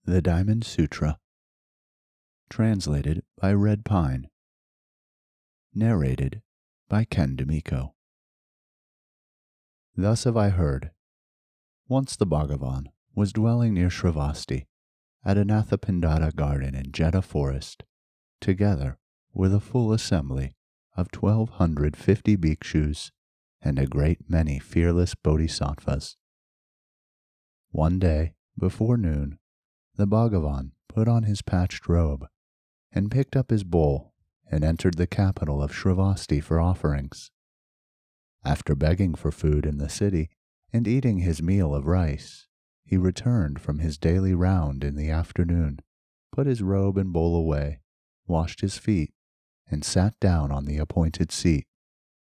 The Diamond Sutra. Translated by Red Pine. Narrated by Ken Damico. Thus have I heard. Once the Bhagavan was dwelling near Shravasti at Anathapindada garden in Jeddah forest, together with a full assembly of 1,250 bhikshus and a great many fearless bodhisattvas. One day, before noon, the Bhagavan put on his patched robe and picked up his bowl and entered the capital of Shravasti for offerings. After begging for food in the city and eating his meal of rice, he returned from his daily round in the afternoon, put his robe and bowl away, washed his feet, and sat down on the appointed seat.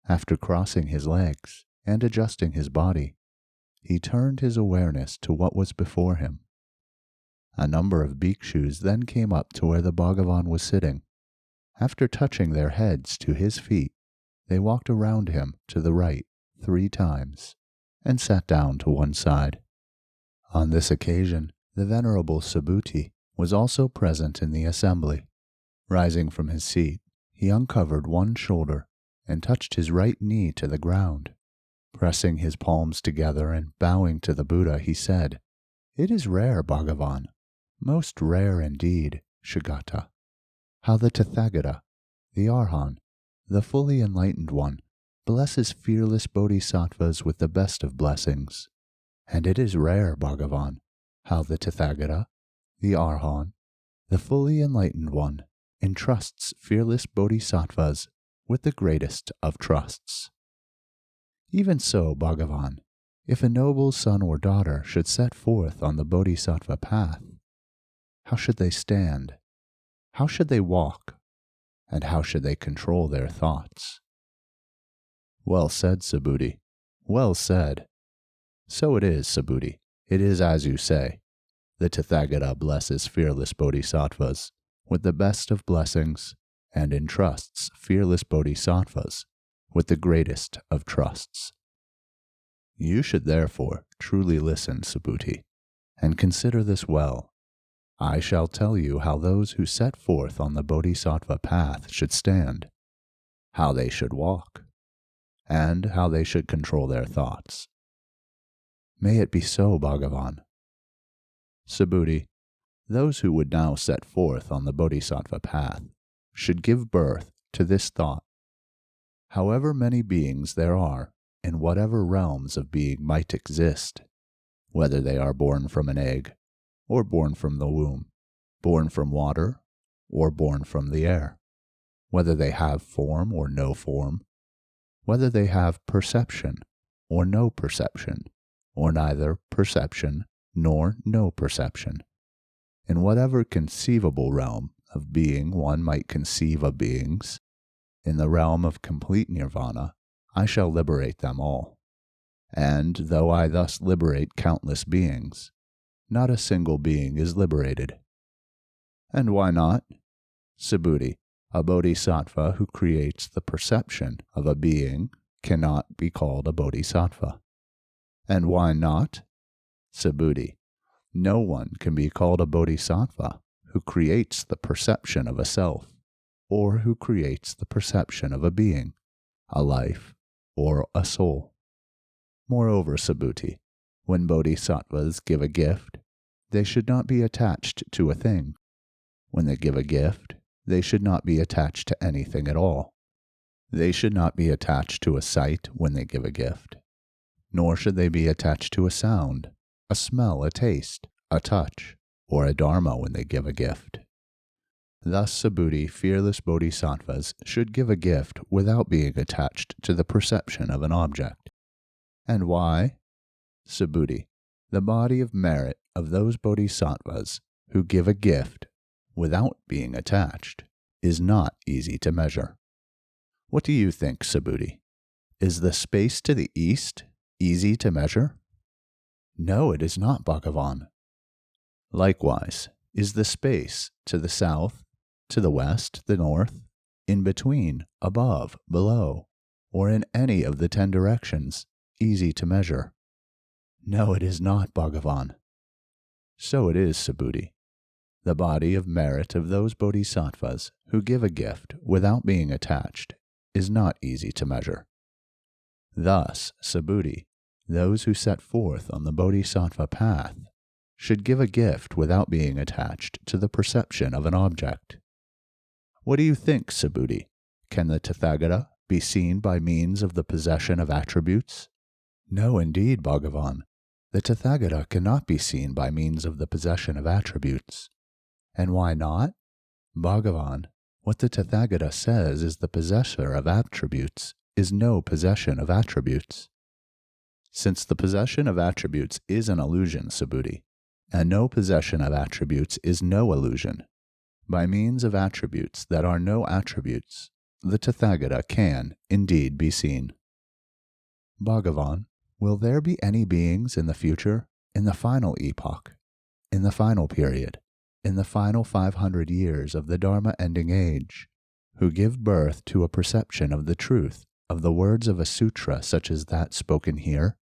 After crossing his legs and adjusting his body, he turned his awareness to what was before him. A number of bhikshus then came up to where the Bhagavan was sitting. After touching their heads to his feet, they walked around him to the right 3 times and sat down to one side. On this occasion, the Venerable Subhuti was also present in the assembly. Rising from his seat, he uncovered one shoulder and touched his right knee to the ground. Pressing his palms together and bowing to the Buddha, he said, "It is rare, Bhagavan, most rare indeed, Shakyamuni, how the Tathagata, the Arhan, the fully enlightened one, blesses fearless bodhisattvas with the best of blessings. And it is rare, Bhagavan, how the Tathagata, the Arhan, the fully enlightened one, entrusts fearless bodhisattvas with the greatest of trusts. Even so, Bhagavan, if a noble son or daughter should set forth on the bodhisattva path, how should they stand? How should they walk? And how should they control their thoughts?" Well said, Subhuti. Well said. So it is, Subhuti. It is as you say. The Tathagata blesses fearless bodhisattvas with the best of blessings and entrusts fearless bodhisattvas with the greatest of trusts. You should therefore truly listen, Subhuti, and consider this well. I shall tell you how those who set forth on the bodhisattva path should stand, how they should walk, and how they should control their thoughts. May it be so, Bhagavan. Subhuti, those who would now set forth on the bodhisattva path should give birth to this thought. However many beings there are in whatever realms of being might exist, whether they are born from an egg, or born from the womb, born from water, or born from the air, whether they have form or no form, whether they have perception or no perception, or neither perception nor no perception. In whatever conceivable realm of being one might conceive of beings, in the realm of complete nirvana, I shall liberate them all. And though I thus liberate countless beings, not a single being is liberated. And why not? Subhuti, a bodhisattva who creates the perception of a being cannot be called a bodhisattva. And why not? Subhuti, no one can be called a bodhisattva who creates the perception of a self, or who creates the perception of a being, a life, or a soul. Moreover, Subhuti, when bodhisattvas give a gift, they should not be attached to a thing. When they give a gift, they should not be attached to anything at all. They should not be attached to a sight when they give a gift, nor should they be attached to a sound, a smell, a taste, a touch, or a dharma when they give a gift. Thus, Subhuti, fearless bodhisattvas should give a gift without being attached to the perception of an object. And why? Subhuti, the body of merit of those bodhisattvas who give a gift without being attached is not easy to measure. What do you think, Subhuti? Is the space to the east easy to measure? No, it is not, Bhagavan. Likewise, is the space to the south, to the west, the north, in between, above, below, or in any of the 10 directions easy to measure? No, it is not, Bhagavan. So it is, Subhuti. The body of merit of those bodhisattvas who give a gift without being attached is not easy to measure. Thus, Subhuti, those who set forth on the bodhisattva path should give a gift without being attached to the perception of an object. What do you think, Subhuti? Can the Tathagata be seen by means of the possession of attributes? No, indeed, Bhagavan. The Tathagata cannot be seen by means of the possession of attributes. And why not? Bhagavan, what the Tathagata says is the possessor of attributes is no possession of attributes. Since the possession of attributes is an illusion, Subhuti, and no possession of attributes is no illusion, by means of attributes that are no attributes, the Tathagata can indeed be seen. Bhagavan, will there be any beings in the future, in the final epoch, in the final period, in the final 500 years of the Dharma-ending age, who give birth to a perception of the truth of the words of a sutra such as that spoken here?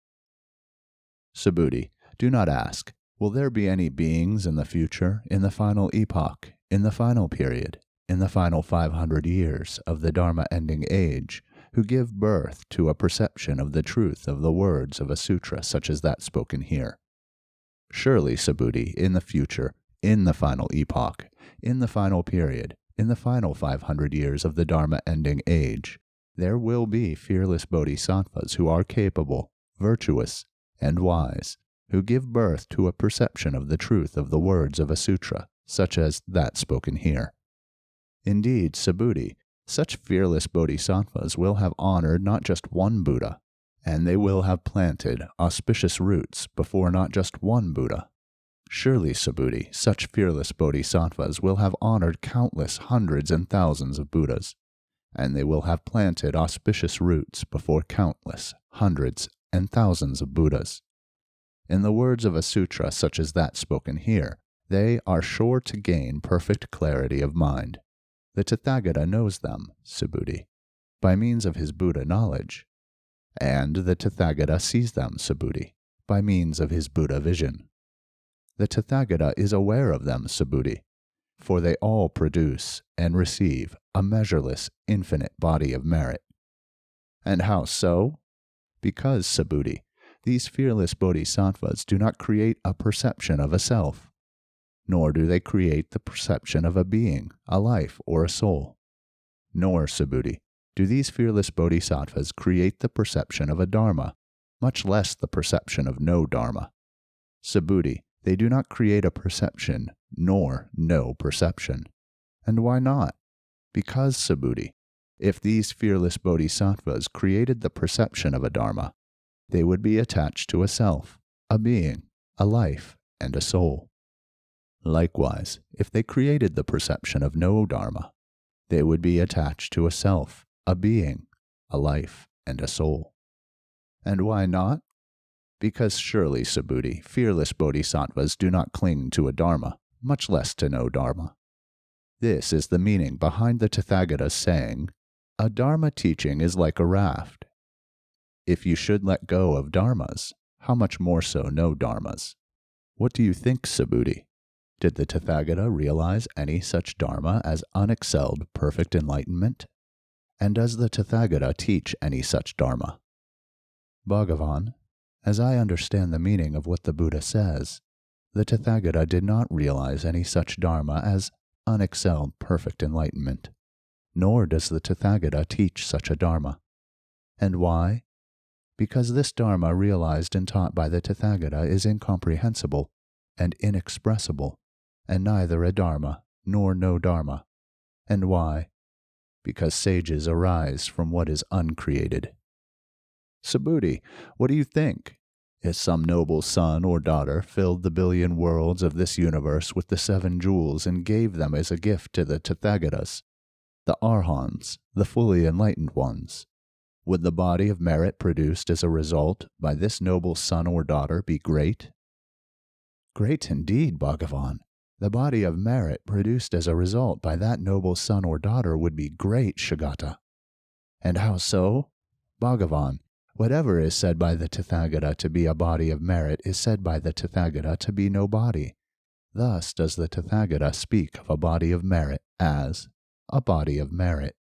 Subhuti, do not ask, will there be any beings in the future, in the final epoch, in the final period, in the final 500 years of the Dharma-ending age, who give birth to a perception of the truth of the words of a sutra such as that spoken here? Surely, Subhuti, in the future, in the final epoch, in the final period, in the final 500 years of the Dharma-ending age, there will be fearless bodhisattvas who are capable, virtuous, and wise, who give birth to a perception of the truth of the words of a sutra, such as that spoken here. Indeed, Subhuti, such fearless bodhisattvas will have honored not just one Buddha, and they will have planted auspicious roots before not just one Buddha. Surely, Subhuti, such fearless bodhisattvas will have honored countless hundreds and thousands of Buddhas, and they will have planted auspicious roots before countless hundreds and thousands of Buddhas. In the words of a sutra such as that spoken here, they are sure to gain perfect clarity of mind. The Tathagata knows them, Subhuti, by means of his Buddha knowledge, and the Tathagata sees them, Subhuti, by means of his Buddha vision. The Tathagata is aware of them, Subhuti, for they all produce and receive a measureless, infinite body of merit. And how so? Because, Subhuti, these fearless bodhisattvas do not create a perception of a self, nor do they create the perception of a being, a life, or a soul. Nor, Subhuti, do these fearless bodhisattvas create the perception of a dharma, much less the perception of no dharma. Subhuti, they do not create a perception, nor no perception. And why not? Because, Subhuti, if these fearless bodhisattvas created the perception of a dharma, they would be attached to a self, a being, a life, and a soul. Likewise, if they created the perception of no dharma, they would be attached to a self, a being, a life, and a soul. And why not? Because surely, Subhuti, fearless bodhisattvas do not cling to a dharma, much less to no dharma. This is the meaning behind the Tathagata's saying, a dharma teaching is like a raft. If you should let go of dharmas, how much more so no dharmas? What do you think, Subhuti? Did the Tathagata realize any such dharma as unexcelled perfect enlightenment? And does the Tathagata teach any such dharma? Bhagavan, as I understand the meaning of what the Buddha says, the Tathagata did not realize any such dharma as unexcelled perfect enlightenment, nor does the Tathagata teach such a dharma. And why? Because this dharma realized and taught by the Tathagata is incomprehensible and inexpressible, and neither a dharma nor no dharma. And why? Because sages arise from what is uncreated. Subhuti, what do you think? If some noble son or daughter filled the billion worlds of this universe with the 7 jewels and gave them as a gift to the Tathagatas, the Arhans, the fully enlightened ones, would the body of merit produced as a result by this noble son or daughter be great? Great indeed, Bhagavan. The body of merit produced as a result by that noble son or daughter would be great, Shakyamuni. And how so? Bhagavan, whatever is said by the Tathagata to be a body of merit is said by the Tathagata to be no body. Thus does the Tathagata speak of a body of merit as a body of merit.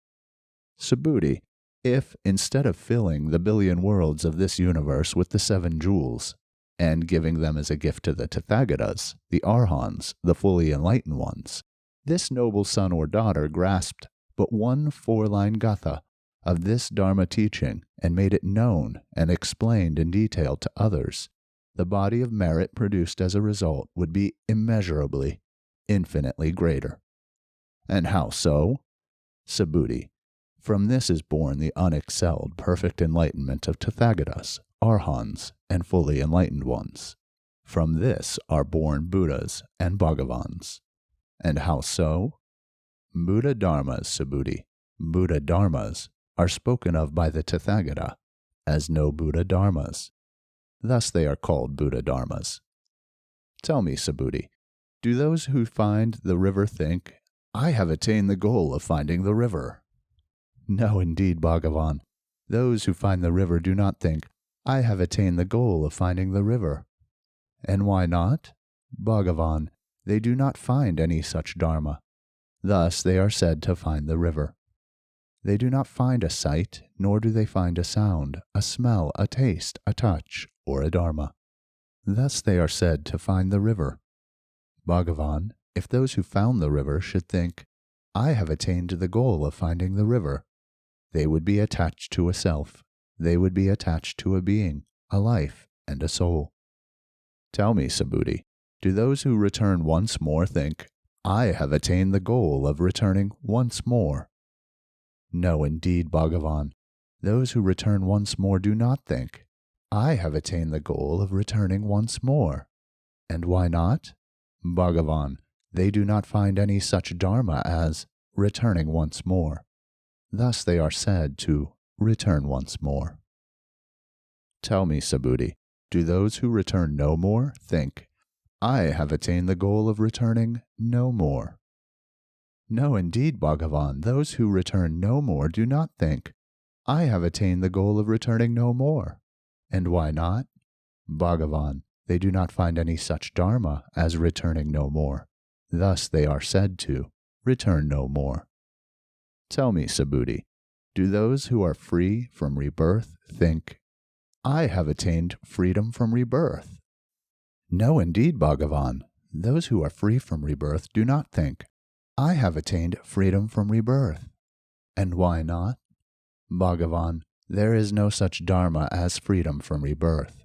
Subhuti, if instead of filling the billion worlds of this universe with the 7 jewels, and giving them as a gift to the Tathagatas, the Arhans, the fully enlightened ones, this noble son or daughter grasped but one 4-line gatha of this Dharma teaching and made it known and explained in detail to others, the body of merit produced as a result would be immeasurably, infinitely greater. And how so? Subhuti, from this is born the unexcelled perfect enlightenment of Tathagatas, Arhans, and fully enlightened ones. From this are born Buddhas and Bhagavans. And how so? Buddha Dharmas, Subhuti, Buddha Dharmas, are spoken of by the Tathagata as no Buddha Dharmas. Thus they are called Buddha Dharmas. Tell me, Subhuti, do those who find the river think, I have attained the goal of finding the river? No, indeed, Bhagavan. Those who find the river do not think, I have attained the goal of finding the river. And why not? Bhagavan, they do not find any such dharma. Thus they are said to find the river. They do not find a sight, nor do they find a sound, a smell, a taste, a touch, or a dharma. Thus they are said to find the river. Bhagavan, if those who found the river should think, I have attained to the goal of finding the river, they would be attached to a self. They would be attached to a being, a life, and a soul. Tell me, Subhuti, do those who return once more think, I have attained the goal of returning once more? No, indeed, Bhagavan. Those who return once more do not think, I have attained the goal of returning once more. And why not? Bhagavan, they do not find any such dharma as returning once more. Thus they are said to return once more. Tell me, Subhuti, do those who return no more think, I have attained the goal of returning no more? No, indeed, Bhagavan, those who return no more do not think, I have attained the goal of returning no more. And why not? Bhagavan, they do not find any such dharma as returning no more. Thus they are said to return no more. Tell me, Subhuti, do those who are free from rebirth think, I have attained freedom from rebirth? No, indeed, Bhagavan, those who are free from rebirth do not think, I have attained freedom from rebirth. And why not? Bhagavan, there is no such dharma as freedom from rebirth.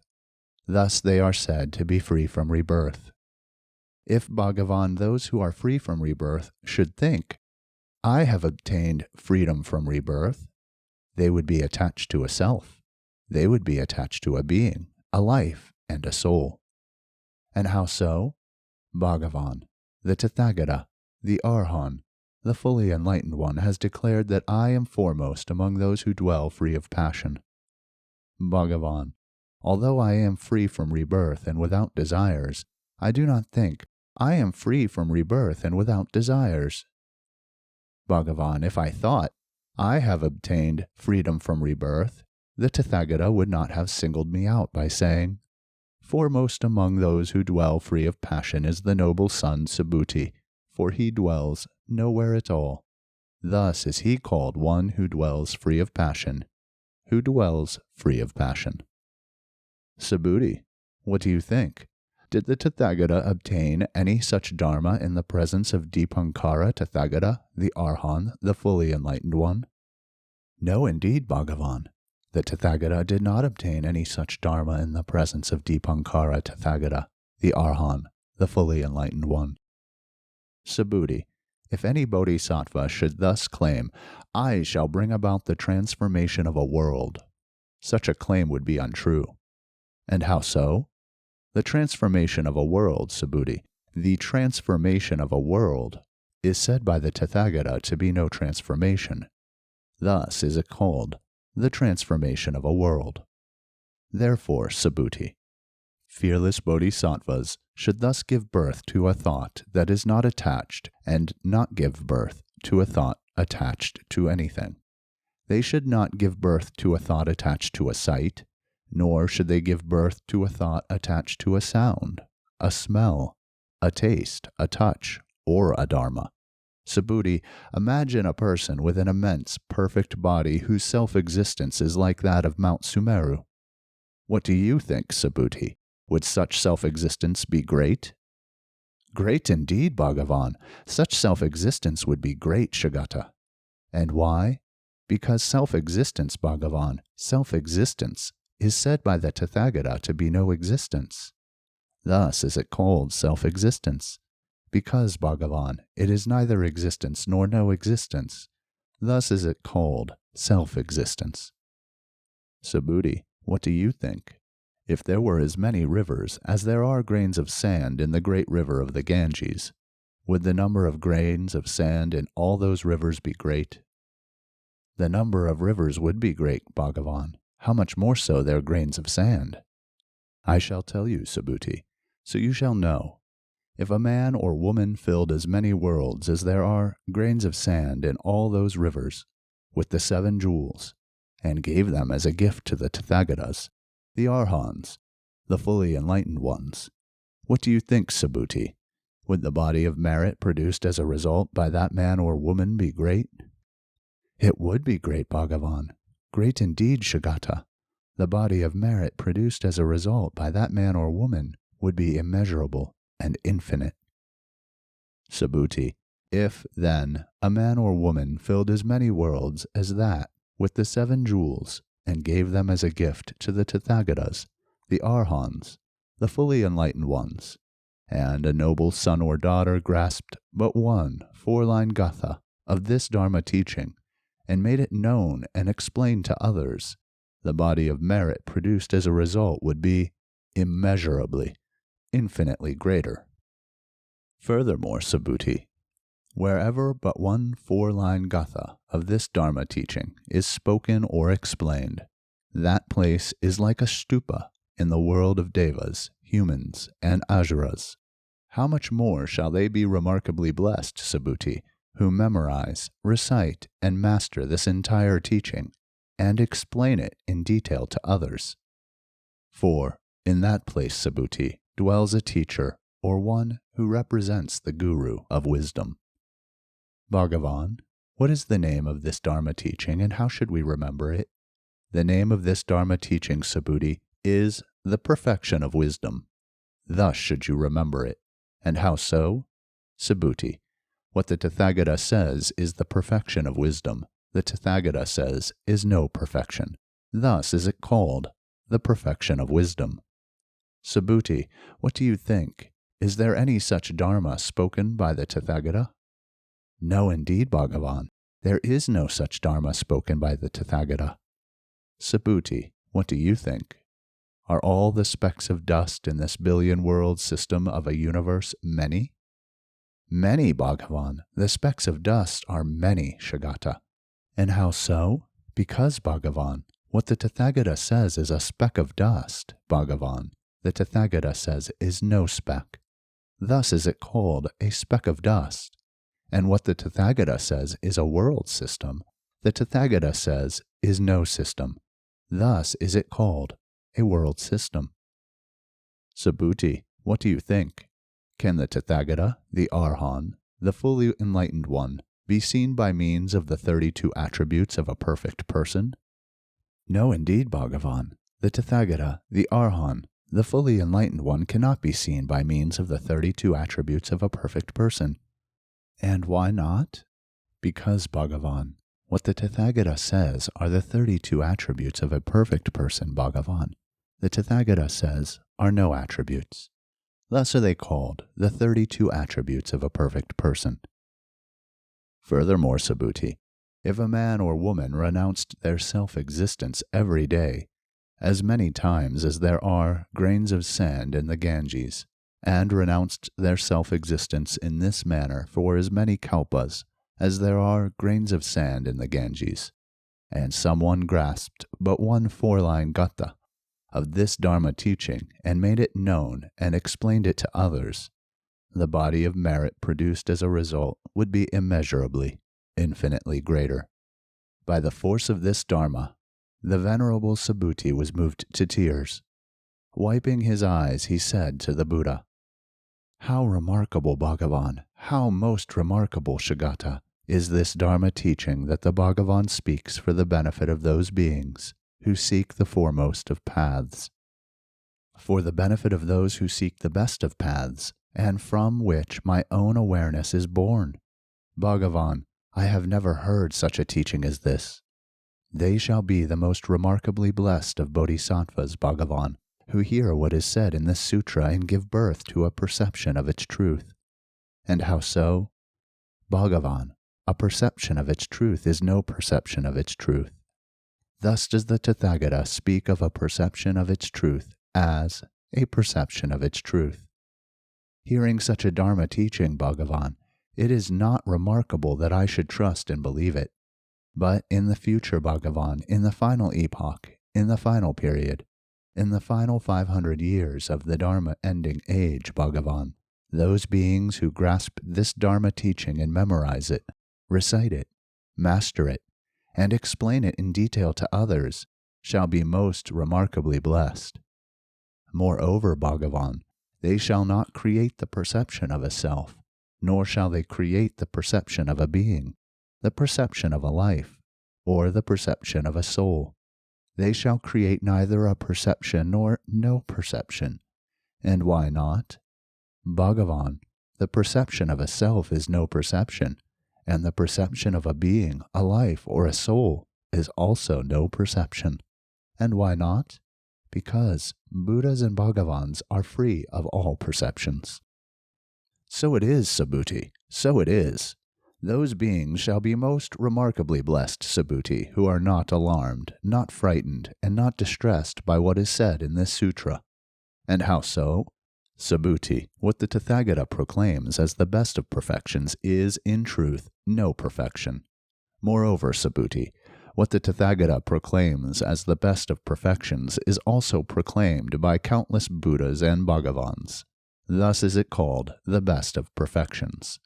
Thus they are said to be free from rebirth. If, Bhagavan, those who are free from rebirth should think, I have obtained freedom from rebirth, they would be attached to a self. They would be attached to a being, a life, and a soul. And how so? Bhagavan, the Tathagata, the Arhan, the fully enlightened one, has declared that I am foremost among those who dwell free of passion. Bhagavan, although I am free from rebirth and without desires, I do not think I am free from rebirth and without desires. Bhagavan, if I thought I have obtained freedom from rebirth, the Tathagata would not have singled me out by saying, foremost among those who dwell free of passion is the noble son Subhuti, for he dwells nowhere at all. Thus is he called one who dwells free of passion, who dwells free of passion. Subhuti, what do you think? Did the Tathagata obtain any such dharma in the presence of Dipankara Tathagata, the Arhan, the fully enlightened one? No, indeed, Bhagavan. The Tathagata did not obtain any such dharma in the presence of Dipankara Tathagata, the Arhan, the fully enlightened one. Subhuti, if any bodhisattva should thus claim, I shall bring about the transformation of a world, such a claim would be untrue. And how so? The transformation of a world, Subhuti, the transformation of a world, is said by the Tathagata to be no transformation. Thus is it called the transformation of a world. Therefore, Subhuti, fearless bodhisattvas should thus give birth to a thought that is not attached and not give birth to a thought attached to anything. They should not give birth to a thought attached to a sight, nor should they give birth to a thought attached to a sound, a smell, a taste, a touch, or a dharma. Subhuti, imagine a person with an immense, perfect body whose self-existence is like that of Mount Sumeru. What do you think, Subhuti? Would such self-existence be great? Great indeed, Bhagavan. Such self-existence would be great, Shakyamuni. And why? Because self-existence, Bhagavan, self-existence, is said by the Tathagata to be no existence. Thus is it called self-existence. Because, Bhagavan, it is neither existence nor no existence. Thus is it called self-existence. Subhuti, what do you think? If there were as many rivers as there are grains of sand in the great river of the Ganges, would the number of grains of sand in all those rivers be great? The number of rivers would be great, Bhagavan. How much more so their grains of sand? I shall tell you, Subhuti, so you shall know. If a man or woman filled as many worlds as there are grains of sand in all those rivers with the 7 jewels, and gave them as a gift to the Tathagatas, the Arhans, the fully enlightened ones, what do you think, Subhuti? Would the body of merit produced as a result by that man or woman be great? It would be great, Bhagavan. Great indeed, Shakyamuni. The body of merit produced as a result by that man or woman would be immeasurable and infinite. Subhuti, if, then, a man or woman filled as many worlds as that with the 7 jewels, and gave them as a gift to the Tathagatas, the Arhans, the fully enlightened ones, and a noble son or daughter grasped but one 4-line gatha of this Dharma teaching, and made it known and explained to others, the body of merit produced as a result would be immeasurably, infinitely greater. Furthermore, Subhuti, wherever but one 4-line gatha of this Dharma teaching is spoken or explained, that place is like a stupa in the world of devas, humans, and asuras. How much more shall they be remarkably blessed, Subhuti, who memorize, recite, and master this entire teaching, and explain it in detail to others? For in that place, Subhuti, dwells a teacher, or one who represents the guru of wisdom. Bhagavan, what is the name of this Dharma teaching, and how should we remember it? The name of this Dharma teaching, Subhuti, is the perfection of wisdom. Thus should you remember it. And how so? Subhuti, what the Tathagata says is the perfection of wisdom. The Tathagata says is no perfection. Thus is it called the perfection of wisdom. Subhuti, what do you think? Is there any such Dharma spoken by the Tathagata? No, indeed, Bhagavan. There is no such Dharma spoken by the Tathagata. Subhuti, what do you think? Are all the specks of dust in this billion-world system of a universe many? Many, Bhagavan. The specks of dust are many, Shakyamuni. And how so? Because, Bhagavan, what the Tathagata says is a speck of dust, Bhagavan. The Tathagata says is no speck. Thus is it called a speck of dust. And what the Tathagata says is a world system, the Tathagata says is no system. Thus is it called a world system. Subhuti, what do you think? Can the Tathagata, the Arhan, the fully enlightened one, be seen by means of the 32 attributes of a perfect person? No, indeed, Bhagavan. The Tathagata, the Arhan, the fully enlightened one cannot be seen by means of the 32 attributes of a perfect person. And why not? Because, Bhagavan, what the Tathagata says are the 32 attributes of a perfect person, Bhagavan. The Tathagata says are no attributes. Thus are they called the 32 attributes of a perfect person. Furthermore, Subhuti, if a man or woman renounced their self-existence every day, as many times as there are grains of sand in the Ganges, and renounced their self-existence in this manner for as many kalpas as there are grains of sand in the Ganges, and someone grasped but one 4-line gatha of this Dharma teaching and made it known and explained it to others, the body of merit produced as a result would be immeasurably, infinitely greater. By the force of this Dharma, the Venerable Subhuti was moved to tears. Wiping his eyes, he said to the Buddha, How remarkable, Bhagavan, how most remarkable, Shakyamuni, is this Dharma teaching that the Bhagavan speaks for the benefit of those beings who seek the foremost of paths, for the benefit of those who seek the best of paths, and from which my own awareness is born. Bhagavan, I have never heard such a teaching as this. They shall be the most remarkably blessed of bodhisattvas, Bhagavan, who hear what is said in this sutra and give birth to a perception of its truth. And how so? Bhagavan, a perception of its truth is no perception of its truth. Thus does the Tathagata speak of a perception of its truth as a perception of its truth. Hearing such a Dharma teaching, Bhagavan, it is not remarkable that I should trust and believe it. But in the future, Bhagavan, in the final epoch, in the final period, in the final 500 years of the Dharma ending age, Bhagavan, those beings who grasp this Dharma teaching and memorize it, recite it, master it, and explain it in detail to others shall be most remarkably blessed. Moreover, Bhagavan, they shall not create the perception of a self, nor shall they create the perception of a being, the perception of a life, or the perception of a soul. They shall create neither a perception nor no perception. And why not? Bhagavan, the perception of a self is no perception, and the perception of a being, a life, or a soul is also no perception. And why not? Because Buddhas and Bhagavans are free of all perceptions. So it is, Subhuti, so it is. Those beings shall be most remarkably blessed, Subhuti, who are not alarmed, not frightened, and not distressed by what is said in this sutra. And how so? Subhuti, what the Tathagata proclaims as the best of perfections is, in truth, no perfection. Moreover, Subhuti, what the Tathagata proclaims as the best of perfections is also proclaimed by countless Buddhas and Bhagavans. Thus is it called the best of perfections.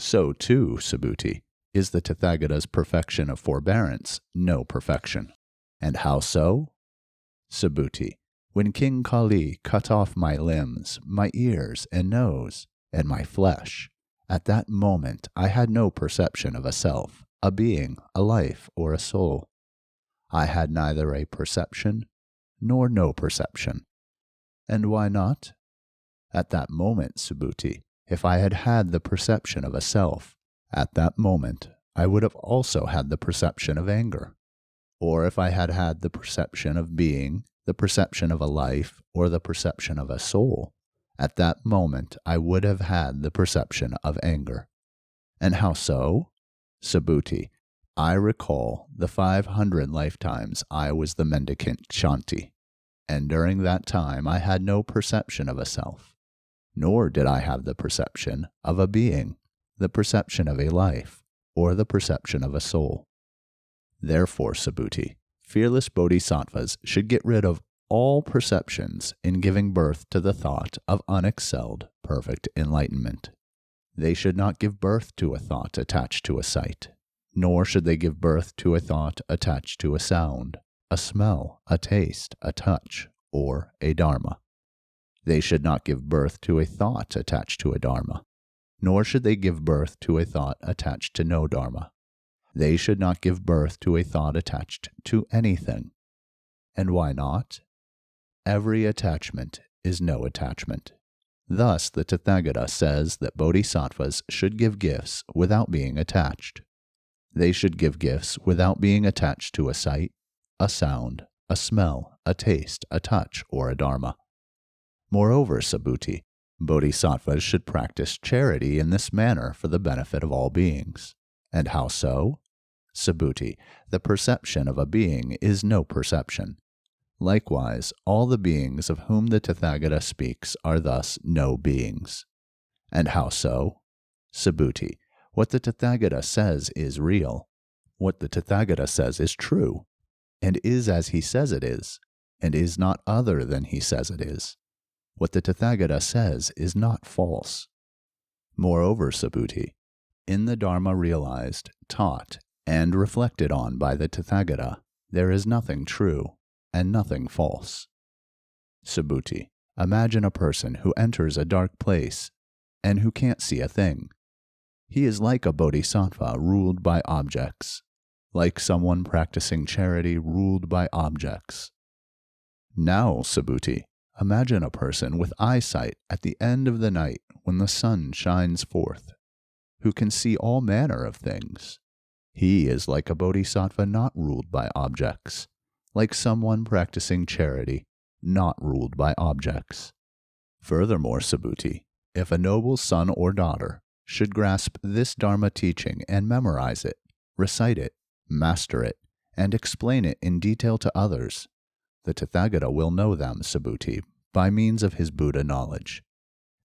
So too, Subhuti, is the Tathagata's perfection of forbearance no perfection. And how so? Subhuti, when King Kali cut off my limbs, my ears and nose, and my flesh, at that moment I had no perception of a self, a being, a life, or a soul. I had neither a perception nor no perception. And why not? At that moment, Subhuti, if I had had the perception of a self, at that moment I would have also had the perception of anger. Or if I had had the perception of being, the perception of a life, or the perception of a soul, at that moment I would have had the perception of anger. And how so? Subhuti, I recall the 500 lifetimes I was the mendicant Shanti, and during that time I had no perception of a self, nor did I have the perception of a being, the perception of a life, or the perception of a soul. Therefore, Subhuti, fearless bodhisattvas should get rid of all perceptions in giving birth to the thought of unexcelled, perfect enlightenment. They should not give birth to a thought attached to a sight, nor should they give birth to a thought attached to a sound, a smell, a taste, a touch, or a dharma. They should not give birth to a thought attached to a dharma, nor should they give birth to a thought attached to no dharma. They should not give birth to a thought attached to anything. And why not? Every attachment is no attachment. Thus the Tathagata says that bodhisattvas should give gifts without being attached. They should give gifts without being attached to a sight, a sound, a smell, a taste, a touch, or a dharma. Moreover, Subhuti, bodhisattvas should practice charity in this manner for the benefit of all beings. And how so? Subhuti, the perception of a being is no perception. Likewise, all the beings of whom the Tathagata speaks are thus no beings. And how so? Subhuti, what the Tathagata says is real. What the Tathagata says is true, and is as he says it is, and is not other than he says it is. What the Tathagata says is not false. Moreover, Subhuti, in the Dharma realized, taught, and reflected on by the Tathagata, there is nothing true and nothing false. Subhuti, imagine a person who enters a dark place and who can't see a thing. He is like a bodhisattva ruled by objects, like someone practicing charity ruled by objects. Now, Subhuti, imagine a person with eyesight at the end of the night when the sun shines forth, who can see all manner of things. He is like a bodhisattva not ruled by objects, like someone practicing charity, not ruled by objects. Furthermore, Subhuti, if a noble son or daughter should grasp this Dharma teaching and memorize it, recite it, master it, and explain it in detail to others, the Tathagata will know them, Subhuti, by means of his Buddha knowledge.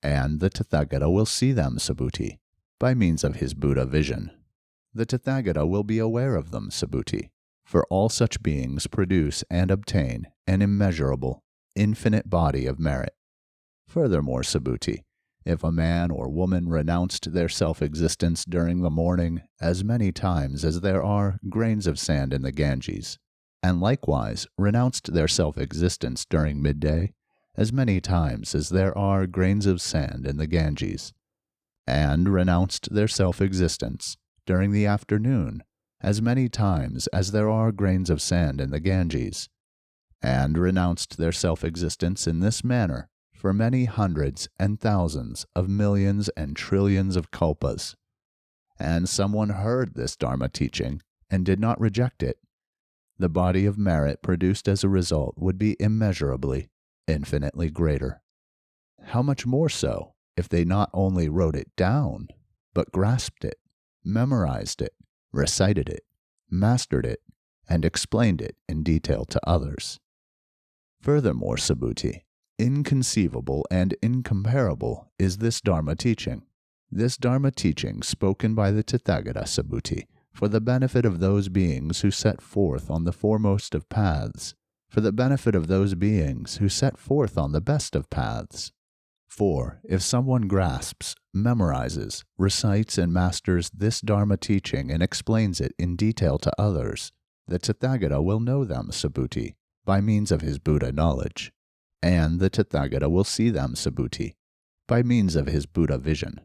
And the Tathagata will see them, Subhuti, by means of his Buddha vision. The Tathagata will be aware of them, Subhuti, for all such beings produce and obtain an immeasurable, infinite body of merit. Furthermore, Subhuti, if a man or woman renounced their self-existence during the morning as many times as there are grains of sand in the Ganges, and likewise renounced their self-existence during midday as many times as there are grains of sand in the Ganges, and renounced their self-existence during the afternoon as many times as there are grains of sand in the Ganges, and renounced their self-existence in this manner for many hundreds and thousands of millions and trillions of kalpas, and someone heard this Dharma teaching and did not reject it, the body of merit produced as a result would be immeasurably, infinitely greater. How much more so if they not only wrote it down, but grasped it, memorized it, recited it, mastered it, and explained it in detail to others. Furthermore, Subhuti, inconceivable and incomparable is this Dharma teaching. This Dharma teaching spoken by the Tathagata, Subhuti, for the benefit of those beings who set forth on the foremost of paths, for the benefit of those beings who set forth on the best of paths. For if someone grasps, memorizes, recites, and masters this Dharma teaching and explains it in detail to others, the Tathagata will know them, Subhuti, by means of his Buddha knowledge, and the Tathagata will see them, Subhuti, by means of his Buddha vision.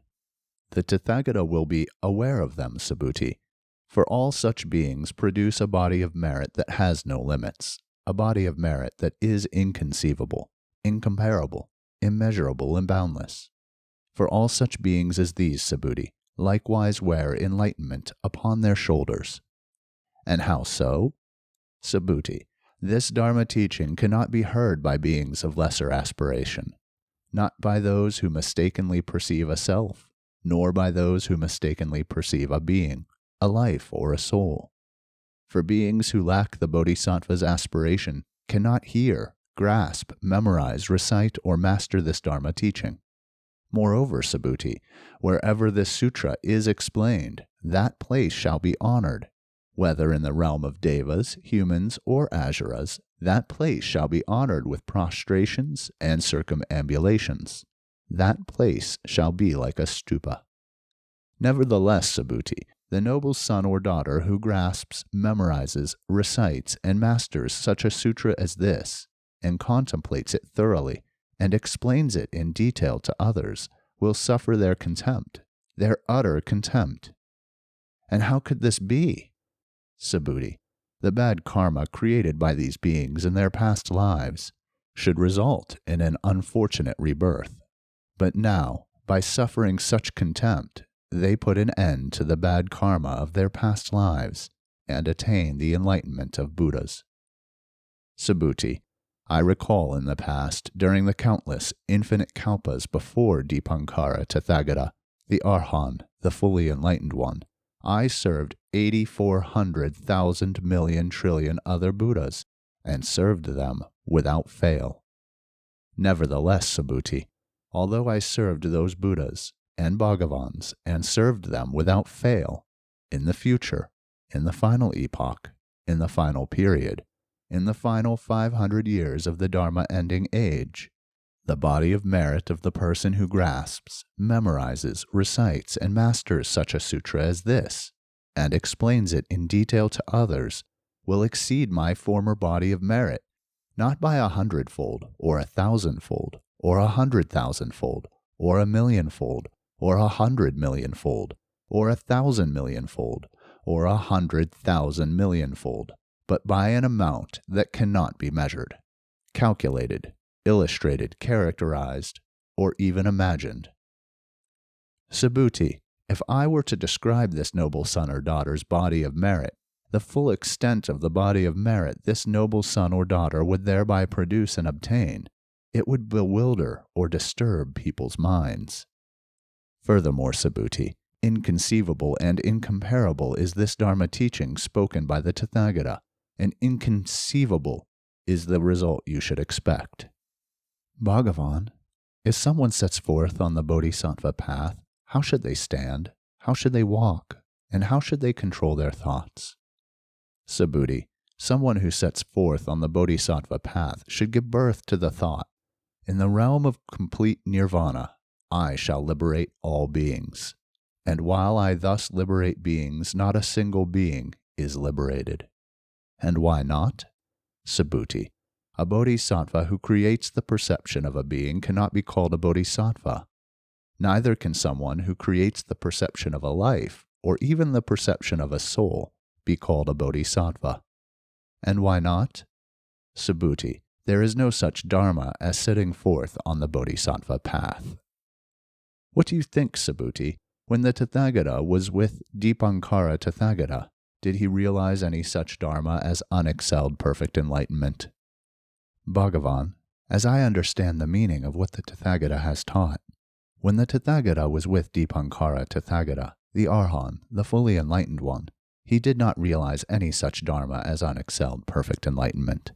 The Tathagata will be aware of them, Subhuti, for all such beings produce a body of merit that has no limits, a body of merit that is inconceivable, incomparable, immeasurable, and boundless. For all such beings as these, Subhuti, likewise wear enlightenment upon their shoulders. And how so? Subhuti, this Dharma teaching cannot be heard by beings of lesser aspiration, not by those who mistakenly perceive a self, nor by those who mistakenly perceive a being, a life, or a soul. For beings who lack the bodhisattva's aspiration cannot hear, grasp, memorize, recite, or master this Dharma teaching. Moreover, Subhuti, wherever this sutra is explained, that place shall be honored. Whether in the realm of devas, humans, or asuras, that place shall be honored with prostrations and circumambulations. That place shall be like a stupa. Nevertheless, Subhuti, the noble son or daughter who grasps, memorizes, recites, and masters such a sutra as this, and contemplates it thoroughly, and explains it in detail to others, will suffer their contempt, their utter contempt. And how could this be? Subhuti, the bad karma created by these beings in their past lives should result in an unfortunate rebirth. But now, by suffering such contempt, they put an end to the bad karma of their past lives and attain the enlightenment of Buddhas. Subhuti, I recall in the past, during the countless, infinite kalpas before Dipankara Tathagata, the Arhan, the fully enlightened one, I served 8,400,000 million trillion other Buddhas, and served them without fail. Nevertheless, Subhuti, although I served those Buddhas and Bhagavans, and served them without fail, in the future, in the final epoch, in the final period, in the final 500 years of the Dharma-ending age, the body of merit of the person who grasps, memorizes, recites, and masters such a sutra as this, and explains it in detail to others, will exceed my former body of merit, not by 100-fold, or 1,000-fold, or 100,000-fold, or 1,000,000-fold, or 100 millionfold, or 1,000 millionfold, or 100,000 millionfold, but by an amount that cannot be measured, calculated, illustrated, characterized, or even imagined. Subhuti, if I were to describe this noble son or daughter's body of merit, the full extent of the body of merit this noble son or daughter would thereby produce and obtain, it would bewilder or disturb people's minds. Furthermore, Subhuti, inconceivable and incomparable is this Dharma teaching spoken by the Tathagata, and inconceivable is the result you should expect. Bhagavan, if someone sets forth on the bodhisattva path, how should they stand, how should they walk, and how should they control their thoughts? Subhuti, someone who sets forth on the bodhisattva path should give birth to the thought, in the realm of complete nirvana, I shall liberate all beings. And while I thus liberate beings, not a single being is liberated. And why not? Subhuti, a bodhisattva who creates the perception of a being cannot be called a bodhisattva. Neither can someone who creates the perception of a life, or even the perception of a soul, be called a bodhisattva. And why not? Subhuti, there is no such dharma as setting forth on the bodhisattva path. What do you think, Subhuti? When the Tathagata was with Dipankara Tathagata, did he realize any such dharma as unexcelled perfect enlightenment? Bhagavan, as I understand the meaning of what the Tathagata has taught, when the Tathagata was with Dipankara Tathagata, the Arhan, the fully enlightened one, he did not realize any such dharma as unexcelled perfect enlightenment.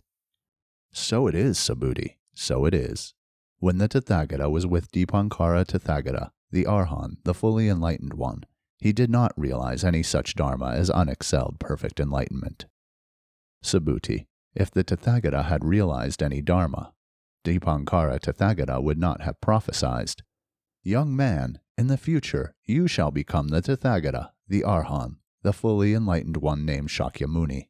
So it is, Subhuti, so it is. When the Tathagata was with Dipankara Tathagata, the Arhan, the fully enlightened one, he did not realize any such dharma as unexcelled perfect enlightenment. Subhuti, if the Tathagata had realized any dharma, Dipankara Tathagata would not have prophesied, Young man, in the future you shall become the Tathagata, the Arhan, the fully enlightened one named Shakyamuni.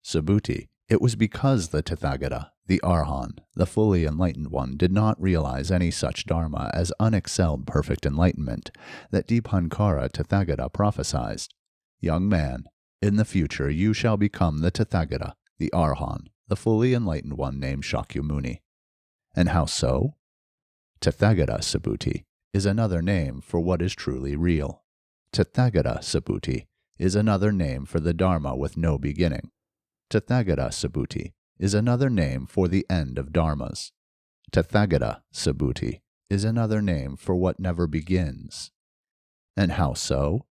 Subhuti, it was because the Tathagata, the Arhan, the fully enlightened one, did not realize any such dharma as unexcelled perfect enlightenment, that Dipankara Tathagata prophesied, Young man, in the future you shall become the Tathagata, the Arhan, the fully enlightened one named Shakyamuni. And how so? Tathagata, Subhuti, is another name for what is truly real. Tathagata, Subhuti, is another name for the Dharma with no beginning. Tathagata, Subhuti, is another name for the end of dharmas. Tathagata, Subhuti, is another name for what never begins. And how so?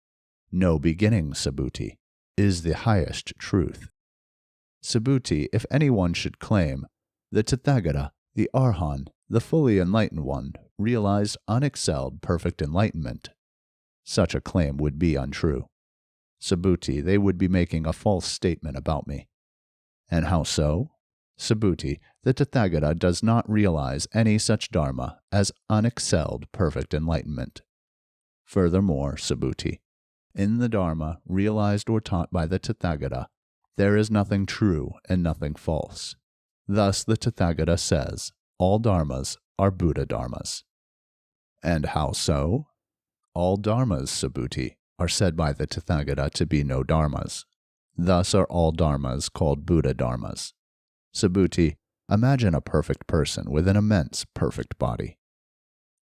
No beginning, Subhuti, is the highest truth. Subhuti, if anyone should claim, the Tathagata, the Arhan, the fully enlightened one, realized unexcelled perfect enlightenment, such a claim would be untrue. Subhuti, they would be making a false statement about me. And how so? Subhuti, the Tathagata does not realize any such dharma as unexcelled perfect enlightenment. Furthermore, Subhuti, in the dharma realized or taught by the Tathagata, there is nothing true and nothing false. Thus the Tathagata says, all dharmas are Buddha dharmas. And how so? All dharmas, Subhuti, are said by the Tathagata to be no dharmas. Thus are all dharmas called Buddha dharmas. Subhuti, imagine a perfect person with an immense perfect body.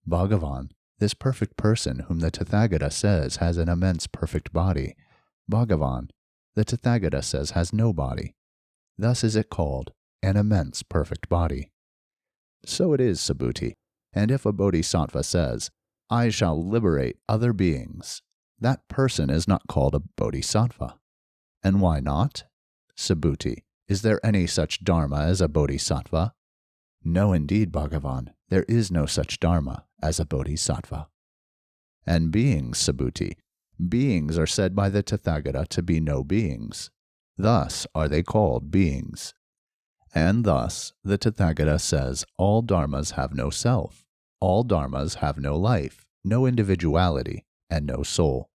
Bhagavan, this perfect person whom the Tathagata says has an immense perfect body, Bhagavan, the Tathagata says has no body. Thus is it called an immense perfect body. So it is, Subhuti, and if a bodhisattva says, I shall liberate other beings, that person is not called a bodhisattva. And why not? Subhuti, is there any such dharma as a bodhisattva? No, indeed, Bhagavan, there is no such dharma as a bodhisattva. And beings, Subhuti, beings are said by the Tathagata to be no beings. Thus are they called beings. And thus the Tathagata says all dharmas have no self, all dharmas have no life, no individuality, and no soul.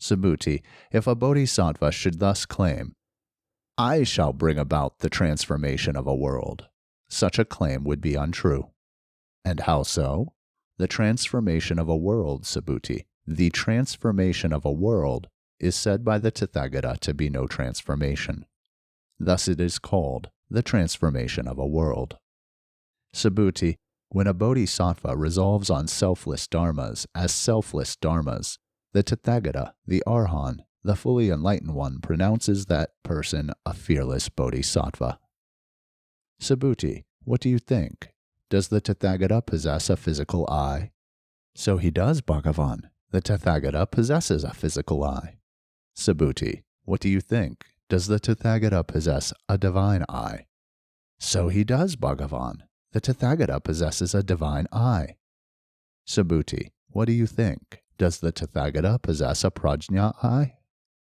Subhuti, if a bodhisattva should thus claim, I shall bring about the transformation of a world, such a claim would be untrue. And how so? The transformation of a world, Subhuti, the transformation of a world is said by the Tathagata to be no transformation. Thus it is called the transformation of a world. Subhuti, when a bodhisattva resolves on selfless dharmas as selfless dharmas, the Tathagata, the Arhan, the fully enlightened one, pronounces that person a fearless bodhisattva. Subhuti, what do you think? Does the Tathagata possess a physical eye? So he does, Bhagavan. The Tathagata possesses a physical eye. Subhuti, what do you think? Does the Tathagata possess a divine eye? So he does, Bhagavan. The Tathagata possesses a divine eye. Subhuti, what do you think? Does the Tathagata possess a prajñā eye?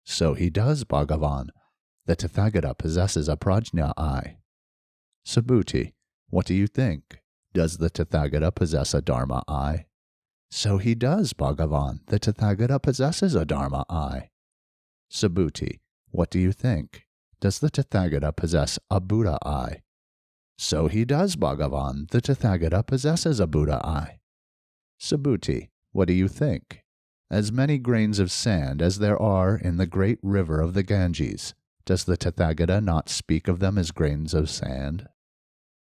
So he does, Bhagavan. The Tathagata possesses a prajñā eye. Subhuti, what do you think? Does the Tathagata possess a dharma eye? So he does, Bhagavan. The Tathagata possesses a dharma eye. Subhuti, what do you think? Does the Tathagata possess a Buddha eye? So he does, Bhagavan. The Tathagata possesses a Buddha eye. Subhuti, what do you think? As many grains of sand as there are in the great river of the Ganges, does the Tathagata not speak of them as grains of sand?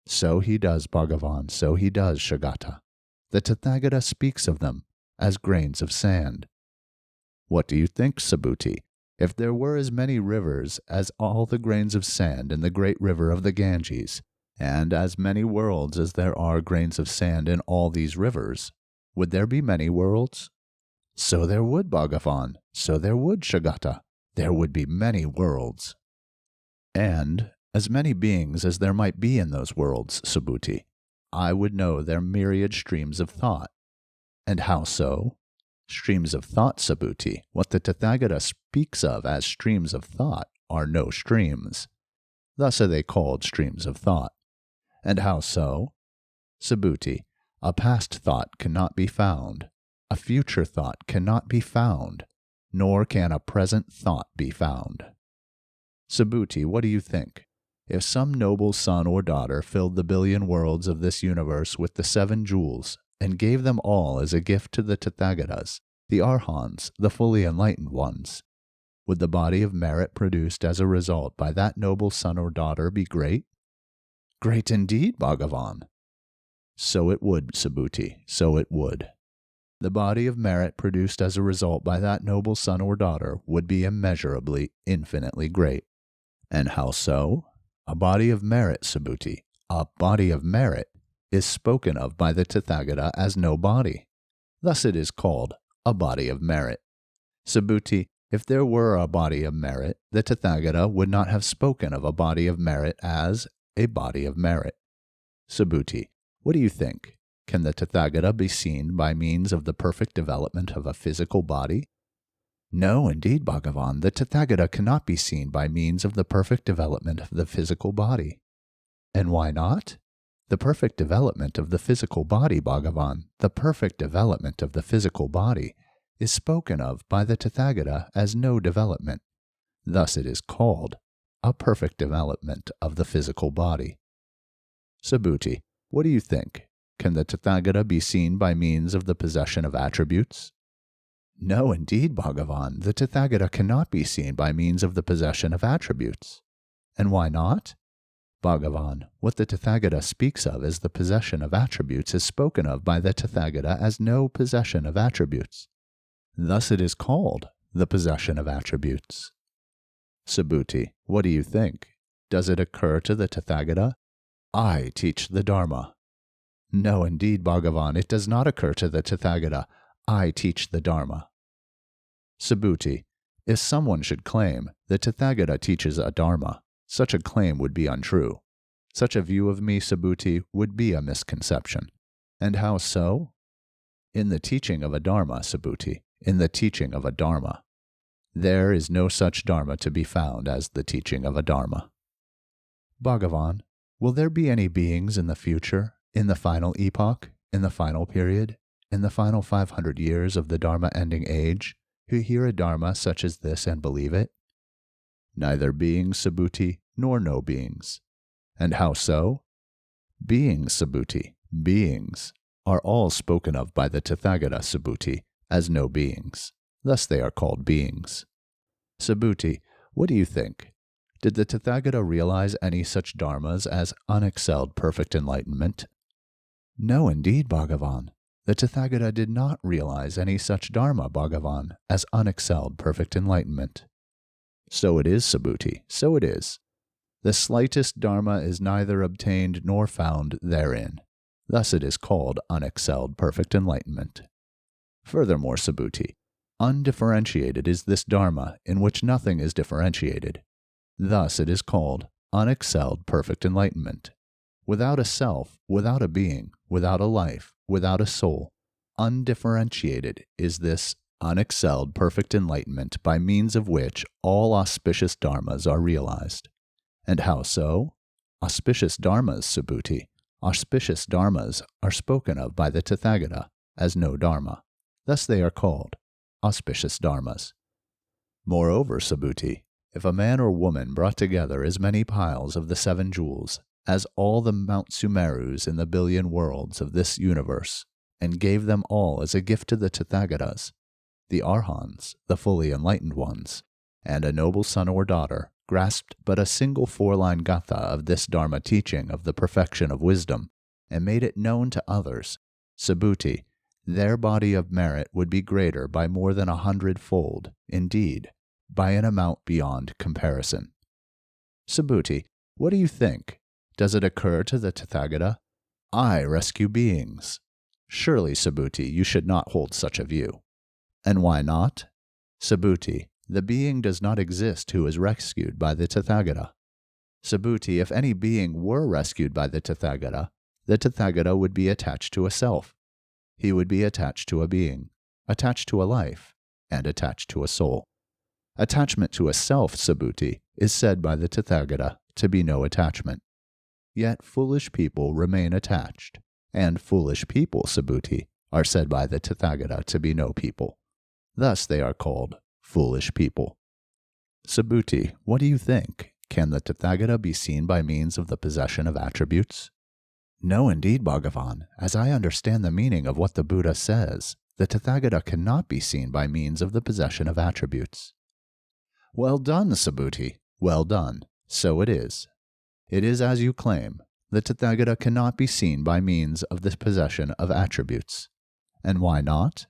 So he does, Bhagavan. So he does, Shakyamuni. The Tathagata speaks of them as grains of sand. What do you think, Subhuti? If there were as many rivers as all the grains of sand in the great river of the Ganges, and as many worlds as there are grains of sand in all these rivers, would there be many worlds? So there would, Bhagavan. So there would, Shakyamuni. There would be many worlds. And as many beings as there might be in those worlds, Subhuti, I would know their myriad streams of thought. And how so? Streams of thought, Subhuti, what the Tathagata speaks of as streams of thought, are no streams. Thus are they called streams of thought. And how so? Subhuti, a past thought cannot be found, a future thought cannot be found, nor can a present thought be found. Subhuti, what do you think? If some noble son or daughter filled the billion worlds of this universe with the 7 jewels, and gave them all as a gift to the Tathagatas, the Arhans, the fully enlightened ones, would the body of merit produced as a result by that noble son or daughter be great? Great indeed, Bhagavan. So it would, Subhuti, so it would. The body of merit produced as a result by that noble son or daughter would be immeasurably, infinitely great. And how so? A body of merit, Subhuti, a body of merit, is spoken of by the Tathagata as no body. Thus it is called a body of merit. Subhuti, if there were a body of merit, the Tathagata would not have spoken of a body of merit as a body of merit. Subhuti, what do you think? Can the Tathagata be seen by means of the perfect development of a physical body? No, indeed, Bhagavan, the Tathagata cannot be seen by means of the perfect development of the physical body. And why not? The perfect development of the physical body, Bhagavan, the perfect development of the physical body, is spoken of by the Tathagata as no development. Thus it is called a perfect development of the physical body. Subhuti, what do you think? Can the Tathagata be seen by means of the possession of attributes? No, indeed, Bhagavan, the Tathagata cannot be seen by means of the possession of attributes. And why not? Bhagavan, what the Tathagata speaks of as the possession of attributes is spoken of by the Tathagata as no possession of attributes. Thus it is called the possession of attributes. Subhuti, what do you think? Does it occur to the Tathagata? I teach the Dharma. No, indeed, Bhagavan, it does not occur to the Tathagata. I teach the Dharma. Subhuti, if someone should claim the Tathagata teaches a Dharma, such a claim would be untrue. Such a view of me, Subhuti, would be a misconception. And how so? In the teaching of a Dharma, Subhuti, in the teaching of a Dharma, there is no such Dharma to be found as the teaching of a Dharma. Bhagavan, will there be any beings in the future, in the final epoch, in the final period, in the final 500 years of the Dharma-ending age, who hear a Dharma such as this and believe it? Neither beings, Subhuti, nor no beings. And how so? Beings, Subhuti, beings. are all spoken of by the Tathagata, Subhuti, as no beings. Thus they are called beings. Subhuti, what do you think? Did the Tathagata realize any such dharmas as unexcelled perfect enlightenment? No, indeed, Bhagavan. The Tathagata did not realize any such dharma, Bhagavan, as unexcelled perfect enlightenment. So it is, Subhuti, so it is. The slightest dharma is neither obtained nor found therein. Thus it is called unexcelled perfect enlightenment. Furthermore, Subhuti, undifferentiated is this dharma in which nothing is differentiated. Thus it is called unexcelled perfect enlightenment. Without a self, without a being, without a life, without a soul, undifferentiated is this unexcelled perfect enlightenment by means of which all auspicious dharmas are realized. And how so? Auspicious dharmas, Subhuti. Auspicious dharmas are spoken of by the Tathagata as no dharma. Thus they are called auspicious dharmas. Moreover, Subhuti, if a man or woman brought together as many piles of the 7 jewels as all the Mount Sumerus in the billion worlds of this universe, and gave them all as a gift to the Tathagatas, the Arhans, the fully enlightened ones, and a noble son or daughter grasped but a single 4-line gatha of this Dharma teaching of the perfection of wisdom, and made it known to others, Subhuti, their body of merit would be greater by more than 100-fold, indeed, by an amount beyond comparison. Subhuti, what do you think? Does it occur to the Tathagata? I rescue beings. Surely, Subhuti, you should not hold such a view. And why not? Subhuti, the being does not exist who is rescued by the Tathagata. Subhuti, if any being were rescued by the Tathagata would be attached to a self. He would be attached to a being, attached to a life, and attached to a soul. Attachment to a self, Subhuti, is said by the Tathagata to be no attachment. Yet foolish people remain attached, and foolish people, Subhuti, are said by the Tathagata to be no people. Thus they are called foolish people. Subhuti, what do you think? Can the Tathagata be seen by means of the possession of attributes? No, indeed, Bhagavan. As I understand the meaning of what the Buddha says, the Tathagata cannot be seen by means of the possession of attributes. Well done, Subhuti. Well done. So it is. It is as you claim. The Tathagata cannot be seen by means of the possession of attributes. And why not?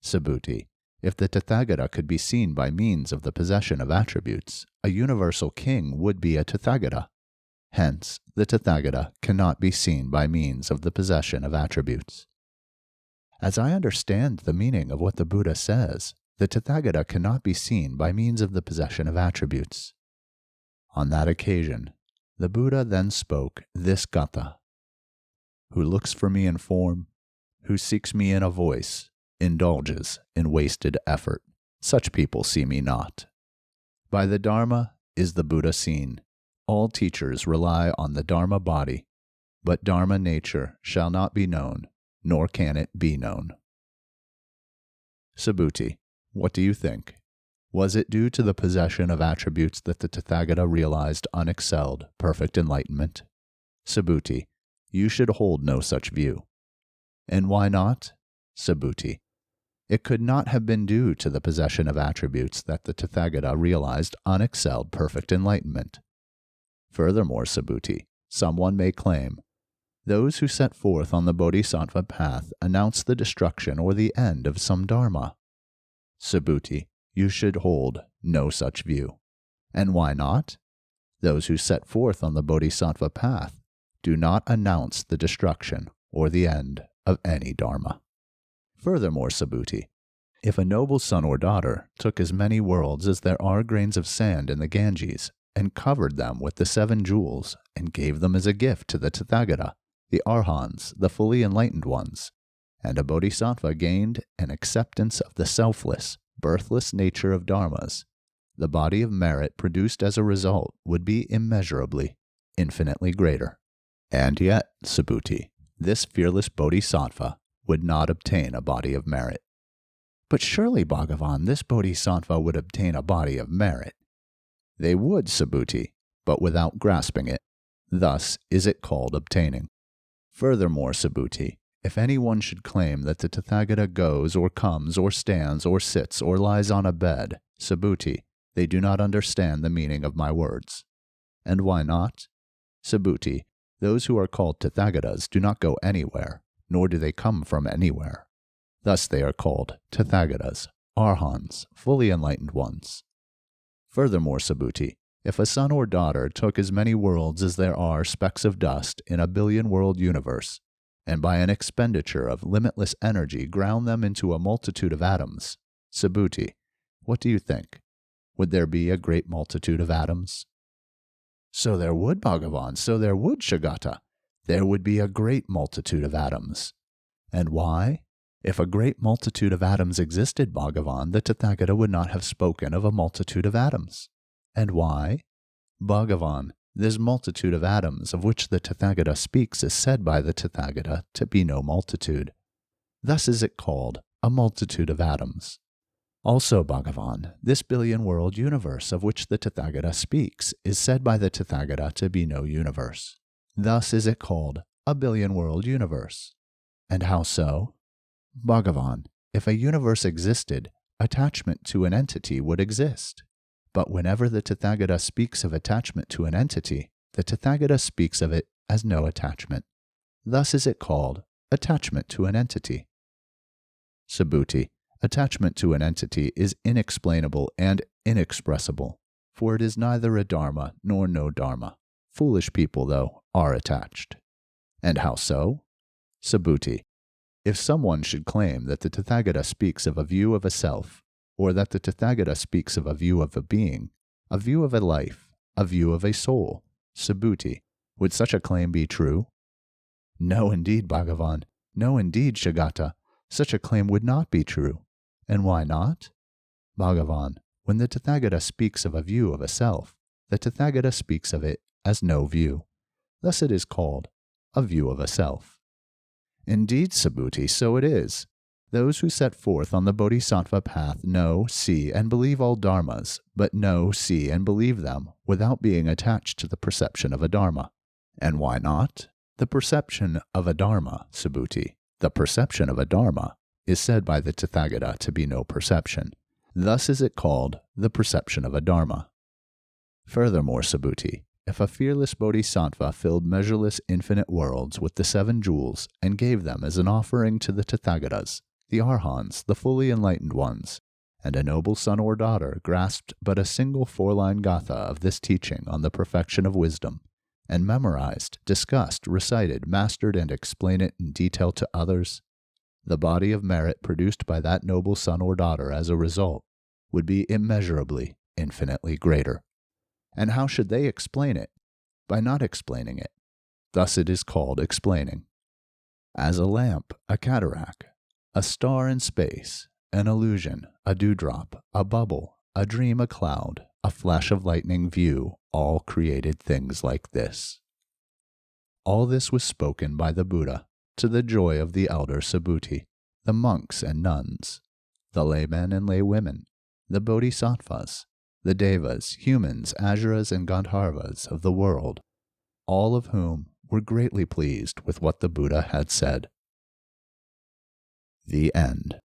Subhuti, if the Tathagata could be seen by means of the possession of attributes, a universal king would be a Tathagata. Hence, the Tathagata cannot be seen by means of the possession of attributes. As I understand the meaning of what the Buddha says, the Tathagata cannot be seen by means of the possession of attributes. On that occasion, the Buddha then spoke this gatha: who looks for me in form, who seeks me in a voice, indulges in wasted effort. Such people see me not. By the Dharma is the Buddha seen. All teachers rely on the Dharma body, but Dharma nature shall not be known, nor can it be known. Subhuti, what do you think? Was it due to the possession of attributes that the Tathagata realized unexcelled, perfect enlightenment? Subhuti, you should hold no such view. And why not? Subhuti, it could not have been due to the possession of attributes that the Tathagata realized unexcelled, perfect enlightenment. Furthermore, Subhuti, someone may claim, those who set forth on the bodhisattva path announce the destruction or the end of some dharma. Subhuti, you should hold no such view. And why not? Those who set forth on the bodhisattva path do not announce the destruction or the end of any dharma. Furthermore, Subhuti, if a noble son or daughter took as many worlds as there are grains of sand in the Ganges, and covered them with the 7 jewels, and gave them as a gift to the Tathagata, the Arhans, the fully enlightened ones, and a bodhisattva gained an acceptance of the selfless, birthless nature of dharmas, the body of merit produced as a result would be immeasurably, infinitely greater. And yet, Subhuti, this fearless bodhisattva would not obtain a body of merit. But surely, Bhagavan, this bodhisattva would obtain a body of merit. They would, Subhuti, but without grasping it. Thus is it called obtaining. Furthermore, Subhuti, if anyone should claim that the Tathagata goes or comes or stands or sits or lies on a bed, Subhuti, they do not understand the meaning of my words. And why not? Subhuti, those who are called Tathagatas do not go anywhere, nor do they come from anywhere. Thus they are called Tathagatas, Arhans, fully enlightened ones. Furthermore, Subhuti, if a son or daughter took as many worlds as there are specks of dust in a billion-world universe, and by an expenditure of limitless energy ground them into a multitude of atoms, Subhuti, what do you think? Would there be a great multitude of atoms? So there would, Bhagavan, so there would, Shakyamuni. There would be a great multitude of atoms. And why? If a great multitude of atoms existed, Bhagavan, the Tathagata would not have spoken of a multitude of atoms. And why? Bhagavan, this multitude of atoms of which the Tathagata speaks is said by the Tathagata to be no multitude. Thus is it called a multitude of atoms. Also, Bhagavan, this billion-world universe of which the Tathagata speaks is said by the Tathagata to be no universe. Thus is it called a billion-world universe. And how so? Bhagavan, if a universe existed, attachment to an entity would exist. But whenever the Tathagata speaks of attachment to an entity, the Tathagata speaks of it as no attachment. Thus is it called attachment to an entity. Subhuti, attachment to an entity is inexplainable and inexpressible, for it is neither a dharma nor no dharma. Foolish people, though, are attached. And how so? Subhuti, if someone should claim that the Tathagata speaks of a view of a self, or that the Tathagata speaks of a view of a being, a view of a life, a view of a soul, Subhuti, would such a claim be true? No, indeed, Bhagavan. No, indeed, Shakyamuni. Such a claim would not be true. And why not? Bhagavan, when the Tathagata speaks of a view of a self, the Tathagata speaks of it as no view. Thus it is called a view of a self. Indeed, Subhuti, so it is. Those who set forth on the bodhisattva path know, see, and believe all dharmas, but know, see, and believe them without being attached to the perception of a dharma. And why not? The perception of a dharma, Subhuti, the perception of a dharma, is said by the Tathagata to be no perception. Thus is it called the perception of a dharma. Furthermore, Subhuti, if a fearless bodhisattva filled measureless infinite worlds with the 7 jewels and gave them as an offering to the Tathagatas, the Arhans, the fully enlightened ones, and a noble son or daughter grasped but a single 4-line gatha of this teaching on the perfection of wisdom, and memorized, discussed, recited, mastered, and explained it in detail to others, the body of merit produced by that noble son or daughter as a result would be immeasurably, infinitely greater. And how should they explain it? By not explaining it. Thus it is called explaining. As a lamp, a cataract, a star in space, an illusion, a dewdrop, a bubble, a dream, a cloud, a flash of lightning view, all created things like this. All this was spoken by the Buddha to the joy of the elder Subhuti, the monks and nuns, the laymen and laywomen, the bodhisattvas, the devas, humans, asuras, and gandharvas of the world, all of whom were greatly pleased with what the Buddha had said. The end.